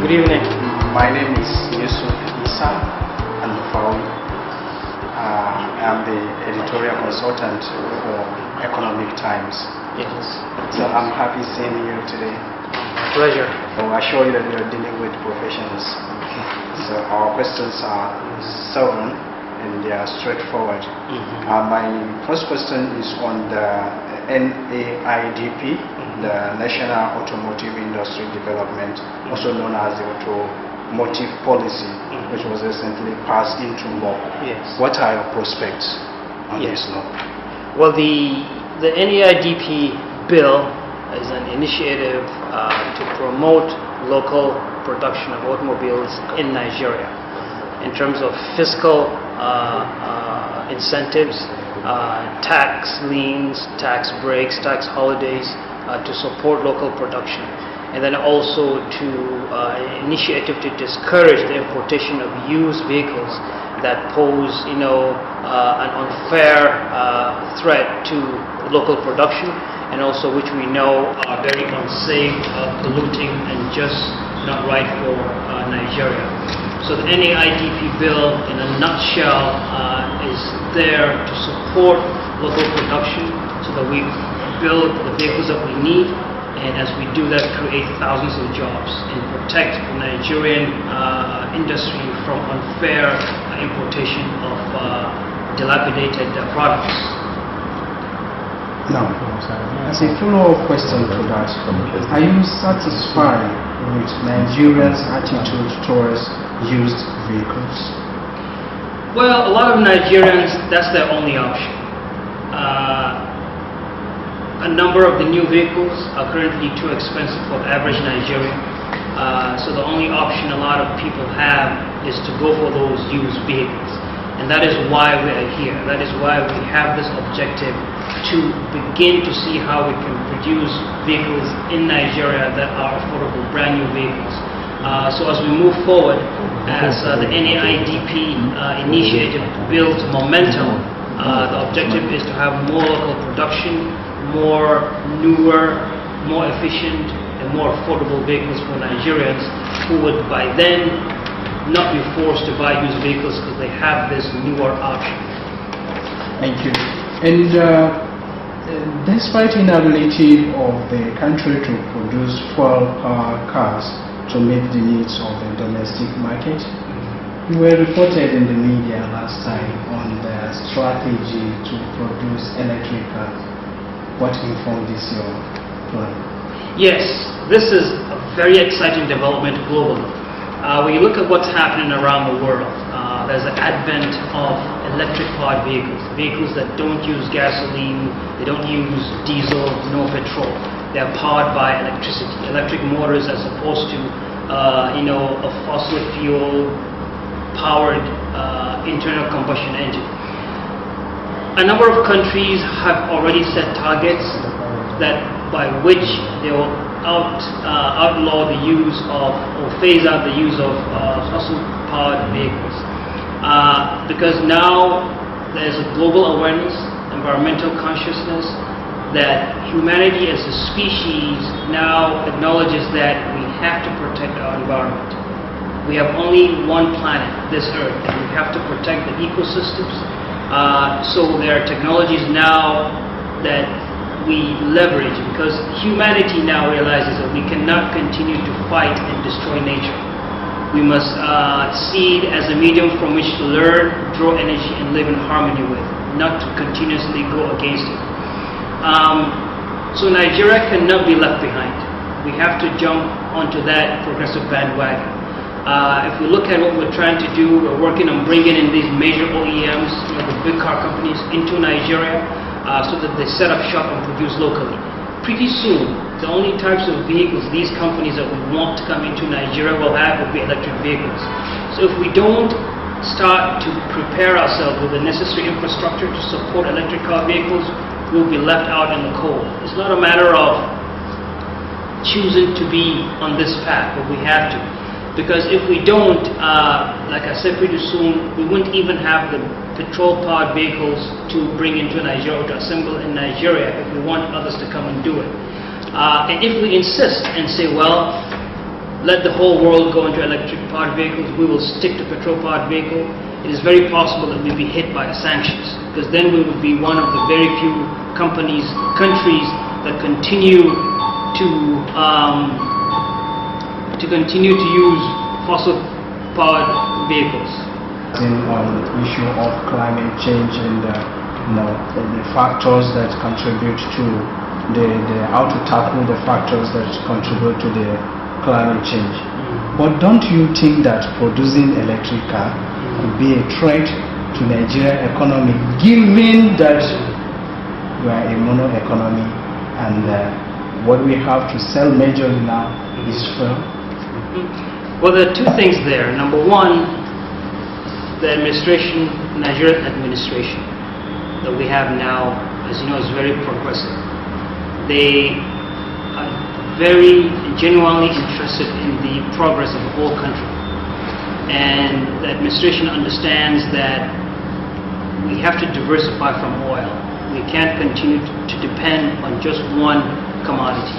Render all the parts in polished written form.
Good evening. My name is Yusuf Isa Al-Fawi. I am the editorial consultant for Economic Times. Yes. So I'm happy seeing you today. My pleasure. So I assure you that we are dealing with professionals. So our questions are 7 and they are straightforward. My first question is on the NADDC, the National Automotive Industry Development, also known as the Automotive Policy, which was recently passed into law. Yes. What are your prospects on this law? Well, the NADDC bill is an initiative to promote local production of automobiles in Nigeria in terms of fiscal incentives, tax liens, tax breaks, tax holidays to support local production, and then also to an initiative to discourage the importation of used vehicles that pose, an unfair threat to local production, and also which we know are very unsafe, polluting, and just not right for Nigeria. So the NADDC bill, in a nutshell, is there to support local production so that we build the vehicles that we need, and as we do that, create thousands of jobs and protect the Nigerian industry from unfair importation of dilapidated products. Now, as a follow-up question to that, are you satisfied with Nigerians' attitude towards used vehicles? Well, a lot of Nigerians, that's their only option. A number of the new vehicles are currently too expensive for the average Nigerian. So the only option a lot of people have is to go for those used vehicles. And that is why we are here. That is why we have this objective to begin to see how we can produce vehicles in Nigeria that are affordable, brand new vehicles. So as we move forward, as the NADDC initiative builds momentum, the objective is to have more local production, more newer, more efficient, and more affordable vehicles for Nigerians who would by then not be forced to buy used vehicles because they have this newer option. Thank you. And despite inability of the country to produce fuel-power cars to meet the needs of the domestic market, you were reported in the media last time on the strategy to produce electric cars. What informed this your plan? Yes, this is a very exciting development globally. When you look at what's happening around the world, there's an advent of electric-powered vehicles that don't use gasoline, they don't use diesel, no petrol. They're powered by electricity, electric motors, as opposed to a fossil fuel-powered internal combustion engine. A number of countries have already set targets that by which they will outlaw the use of or phase out the use of fossil-powered vehicles. Because now there's a global awareness, environmental consciousness, that humanity as a species now acknowledges that we have to protect our environment. We have only one planet, this Earth, and we have to protect the ecosystems. So there are technologies now that we leverage, because humanity now realizes that we cannot continue to fight and destroy nature. We must see it as a medium from which to learn, draw energy, and live in harmony with, not to continuously go against it. So Nigeria cannot be left behind. We have to jump onto that progressive bandwagon. If we look at what we're trying to do, we're working on bringing in these major OEMs, the big car companies, into Nigeria so that they set up shop and produce locally. Pretty soon, the only types of vehicles these companies that we want to come into Nigeria will have will be electric vehicles. So if we don't start to prepare ourselves with the necessary infrastructure to support electric car vehicles, we'll be left out in the cold. It's not a matter of choosing to be on this path, but we have to. Because if we don't, like I said, pretty soon we wouldn't even have the petrol-powered vehicles to bring into Nigeria or to assemble in Nigeria if we want others to come and do it. And if we insist and say, well, let the whole world go into electric-powered vehicles. We will stick to petrol-powered vehicle. It is very possible that we'll be hit by sanctions, because then we would be one of the very few countries that continue to use fossil-powered vehicles. On the issue of climate change and the factors that contribute to how to tackle the factors that contribute to the climate change. But don't you think that producing electric car could be a threat to Nigerian economy, given that we are a mono economy and what we have to sell majorly now is fuel? Well, there are two things there. Number one, the administration, Nigerian administration that we have now, as you know, is very progressive. They are very genuinely interested in the progress of the whole country. And the administration understands that we have to diversify from oil. We can't continue to depend on just one commodity.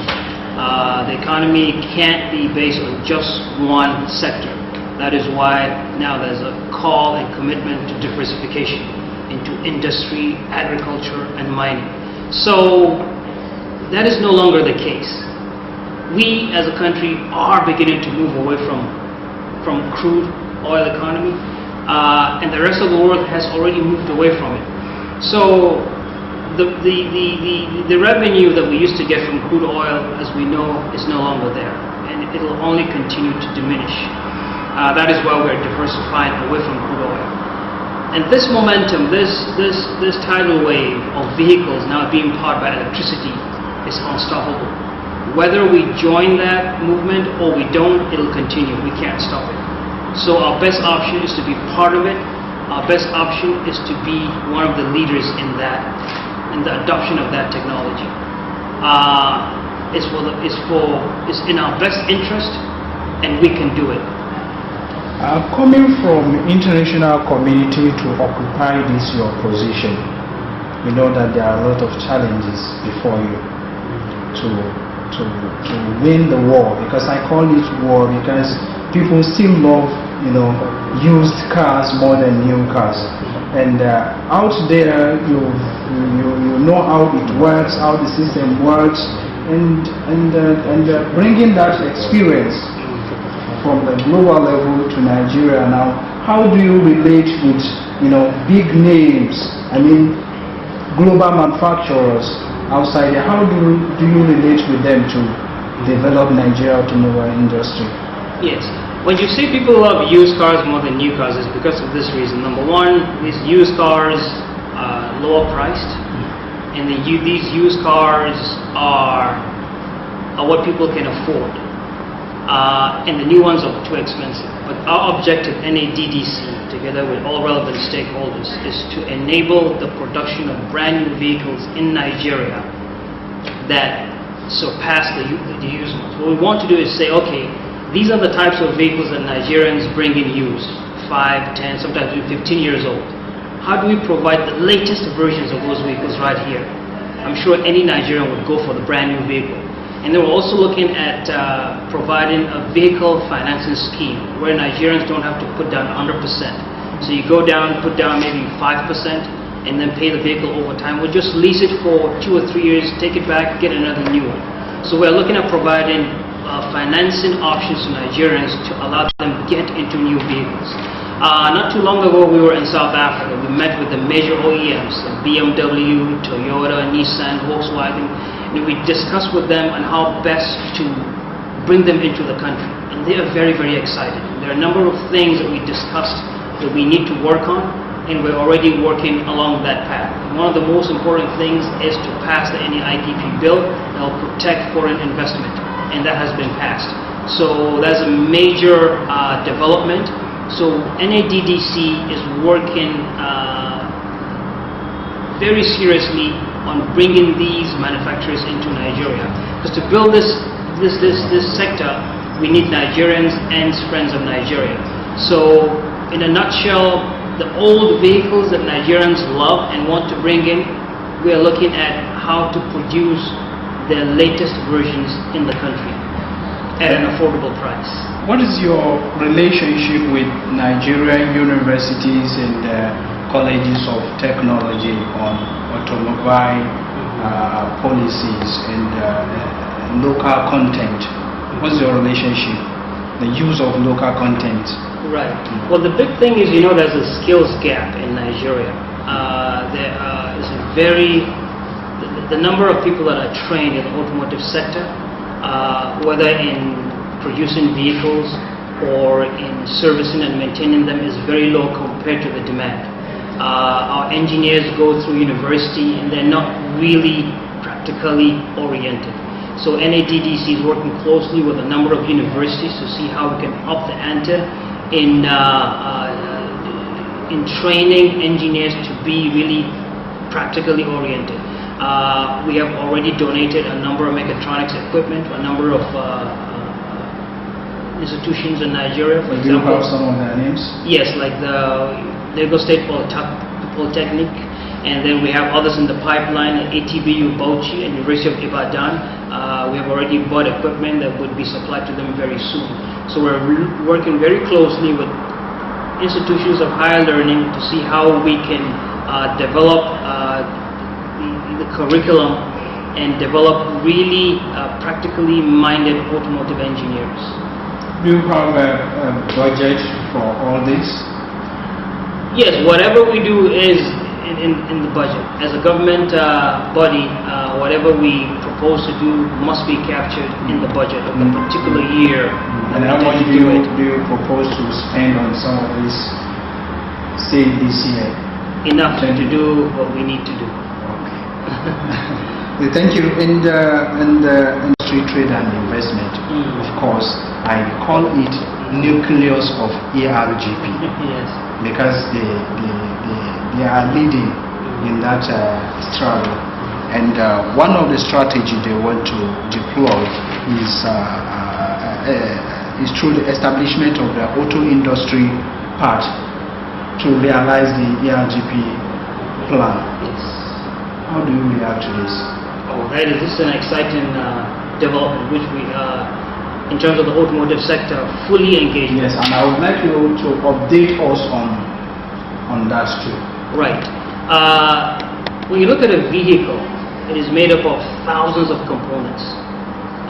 The economy can't be based on just one sector. That is why now there's a call and commitment to diversification into industry, agriculture, and mining. So that is no longer the case. We as a country are beginning to move away from crude oil economy, and the rest of the world has already moved away from it. So the revenue that we used to get from crude oil, as we know, is no longer there, and it will only continue to diminish. That is why we're diversifying away from crude oil. And this momentum, this tidal wave of vehicles now being powered by electricity is unstoppable. Whether we join that movement or we don't, it'll continue. We can't stop it. So our best option is to be part of it. Our best option is to be one of the leaders in that, in the adoption of that technology. It's in our best interest, and we can do it. Coming from international community to occupy this your position, we know that there are a lot of challenges before you to win the war, because I call it war because people still love used cars more than new cars, and out there you know how it works, how the system works, and bringing that experience from the global level to Nigeria now, how do you relate with big names, I mean global manufacturers outside there? How do you relate with them to develop Nigeria automobile industry? Yes, when you say people love used cars more than new cars, it's because of this reason. Number one, these used cars are lower priced, and these used cars are what people can afford. And the new ones are too expensive. But our objective, NADDC, together with all relevant stakeholders, is to enable the production of brand new vehicles in Nigeria that surpass the used ones. What we want to do is say, okay, these are the types of vehicles that Nigerians bring in used, 5, 10, sometimes 15 years old. How do we provide the latest versions of those vehicles right here? I'm sure any Nigerian would go for the brand new vehicle. And then we're also looking at providing a vehicle financing scheme where Nigerians don't have to put down 100%. So you go down, put down maybe 5%, and then pay the vehicle over time. We'll just lease it for 2 or 3 years, take it back, get another new one. So we're looking at providing financing options to Nigerians to allow them to get into new vehicles. Not too long ago, we were in South Africa. We met with the major OEMs, BMW, Toyota, Nissan, Volkswagen, and we discussed with them on how best to bring them into the country. And they are very, very excited. There are a number of things that we discussed that we need to work on, and we're already working along that path. And one of the most important things is to pass the NAIDP bill that will protect foreign investment, and that has been passed. So that's a major development. So NADDC is working very seriously on bringing these manufacturers into Nigeria. Because to build this sector, we need Nigerians and friends of Nigeria. So in a nutshell, the old vehicles that Nigerians love and want to bring in, we are looking at how to produce the latest versions in the country. at an affordable price. What is your relationship with Nigerian universities and colleges of technology on automobile policies and local content? What's your relationship? The use of local content. Right. Well, the big thing is, there's a skills gap in Nigeria. There is the number of people that are trained in the automotive sector, whether in producing vehicles or in servicing and maintaining them, is very low compared to the demand. Our engineers go through university and they're not really practically oriented. So NADDC is working closely with a number of universities to see how we can up the ante in training engineers to be really practically oriented. We have already donated a number of mechatronics equipment to a number of institutions in Nigeria. For example, do you have some of their names? Yes, like the Lagos State Polytechnic, and then we have others in the pipeline at ATBU Bauchi and University of Ibadan. We have already bought equipment that would be supplied to them very soon. So we're working very closely with institutions of higher learning to see how we can develop the curriculum and develop really practically minded automotive engineers. Do you have a budget for all this? Yes, whatever we do is in the budget. As a government body, whatever we propose to do must be captured in the budget of the particular year. And how much do you propose to spend on some of this, say, this year? Enough to do what we need to do. Okay. Thank you. And industry, trade and investment, of course, I call it nucleus of ERGP. Yes. Because they are leading in that struggle. And one of the strategies they want to deploy is through the establishment of the auto industry part to realize the ERGP plan. Yes. How do you react to this? Oh, this is an exciting development which we, in terms of the automotive sector, fully engaged. Yes, and I would like you to update us on that too. Right. When you look at a vehicle, it is made up of thousands of components.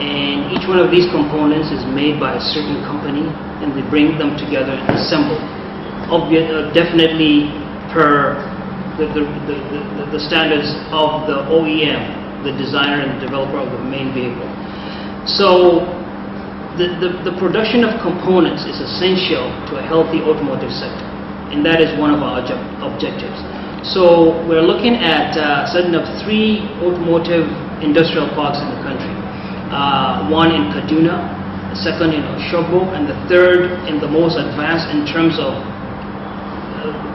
And each one of these components is made by a certain company, and they bring them together and assemble. Definitely per the standards of the OEM, the designer and the developer of the main vehicle. So the production of components is essential to a healthy automotive sector, and that is one of our objectives. So we're looking at setting up 3 automotive industrial parks in the country. One in Kaduna, the second in Oshobo, and the third and the most advanced in terms of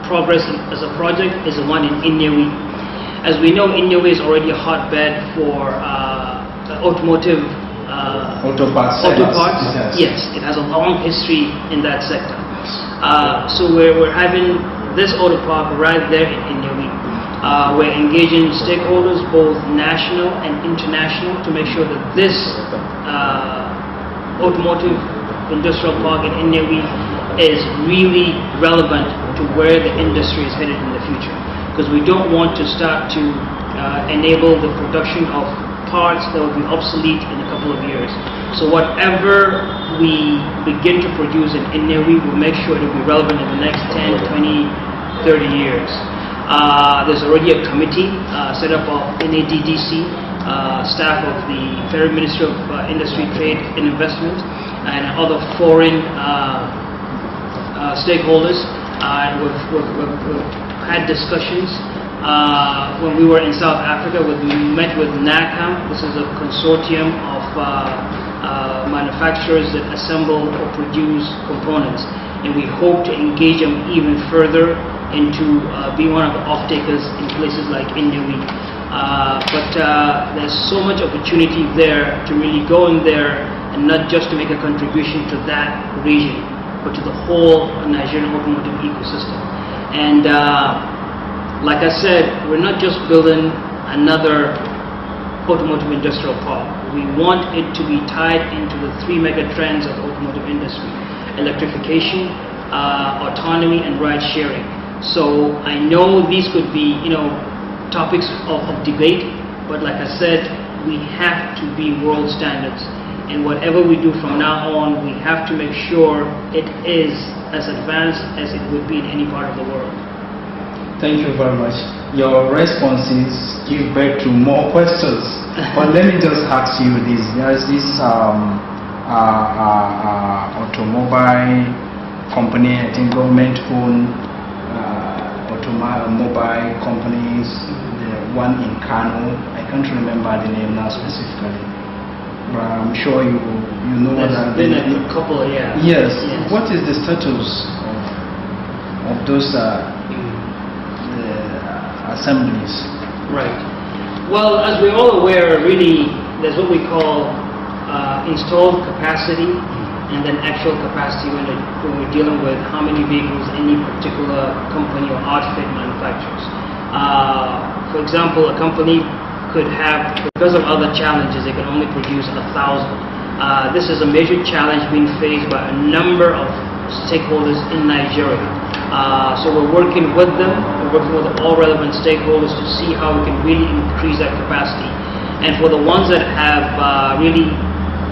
progress as a project is the one in Inyewi. As we know, Inyewi is already a hotbed for automotive auto parts. Yes, it has a long history in that sector. So we're having this auto park right there in Inyewi. We're engaging stakeholders, both national and international, to make sure that this automotive industrial park in Inyewi is really relevant to where the industry is headed in the future. Because we don't want to start to enable the production of parts that will be obsolete in a couple of years. So whatever we begin to produce in Inyewi, we'll make sure it will be relevant in the next 10, 20, 30 years. There's already a committee set up of NADDC, staff of the Federal Ministry of Industry, Trade and Investment, and other foreign stakeholders. We've had discussions. When we were in South Africa, we met with NACAM. This is a consortium of manufacturers that assemble or produce components, and we hope to engage them even further into being one of the off-takers in places like Inyewi. But there's so much opportunity there to really go in there and not just to make a contribution to that region, but to the whole Nigerian automotive ecosystem. And like I said, we're not just building another automotive industrial park. We want it to be tied into the 3 mega trends of the automotive industry: electrification, autonomy, and ride sharing. So I know these could be, topics of debate, but like I said, we have to be world standards. And whatever we do from now on, we have to make sure it is as advanced as it would be in any part of the world. Thank you very much. Your responses give birth to more questions. But let me just ask you this. There is this automobile company, I think government-owned automobile companies, the one in Kano. I can't remember the name now specifically. But I'm sure you know what There's been a couple, yeah. Yes. What is the status of those assemblies? Right. Well, as we're all aware, really, there's what we call installed capacity and then actual capacity when we're dealing with how many vehicles any particular company or outfit manufactures. For example, a company could have, because of other challenges, they can only produce 1,000. This is a major challenge being faced by a number of stakeholders in Nigeria. So we're working with them, we're working with all relevant stakeholders to see how we can really increase that capacity. And for the ones that have really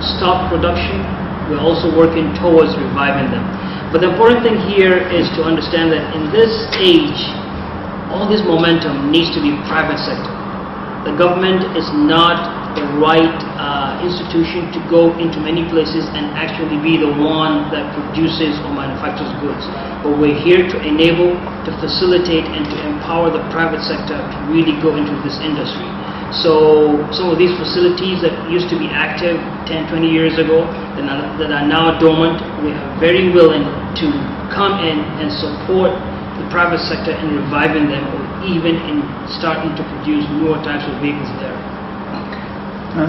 stopped production, we're also working towards reviving them. But the important thing here is to understand that in this age, all this momentum needs to be private sector. The government is not the right institution to go into many places and actually be the one that produces or manufactures goods. But we're here to enable, to facilitate, and to empower the private sector to really go into this industry. So some of these facilities that used to be active 10, 20 years ago that are now dormant, we are very willing to come in and support the private sector in reviving them, or even in starting to produce newer types of vehicles there.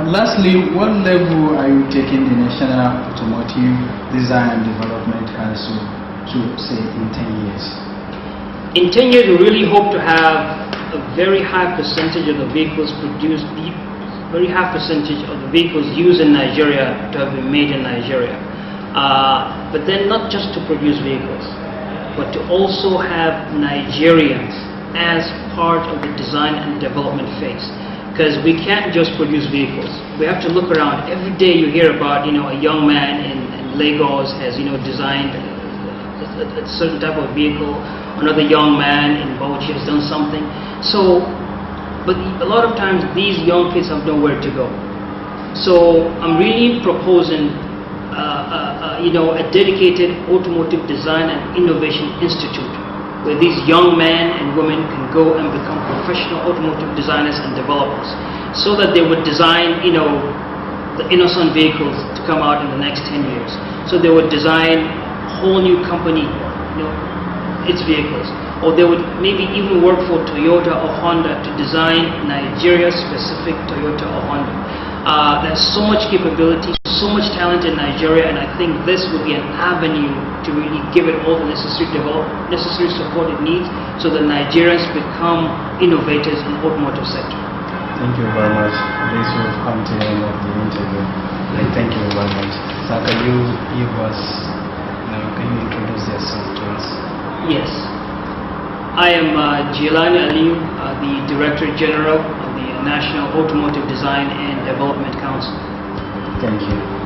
Lastly, what level are you taking the National Automotive Design and Development Council to, say, in 10 years? In 10 years, we really hope to have a very high percentage of the vehicles produced, very high percentage of the vehicles used in Nigeria to have been made in Nigeria. But then not just to produce vehicles, but to also have Nigerians as part of the design and development phase. Because we can't just produce vehicles. We have to look around. Every day you hear about, a young man in Lagos has, designed a certain type of vehicle. Another young man in Bauchi has done something. So, but a lot of times these young kids have nowhere to go. So I'm really proposing, a dedicated automotive design and innovation institute, where these young men and women can go and become professional automotive designers and developers, so that they would design, the innocent vehicles to come out in the next 10 years. So they would design a whole new company, its vehicles. Or they would maybe even work for Toyota or Honda to design Nigeria-specific Toyota or Honda. There's so much capability, so much talent in Nigeria, and I think this would be an avenue to really give it all the necessary support it needs, so that Nigerians become innovators in the automotive sector. Thank you very much. This will come to the end of the interview. Thank you very much. So can you introduce yourself to us? Yes. I am Jelani Aliyu, the Director General of the National Automotive Design and Development Council. Thank you.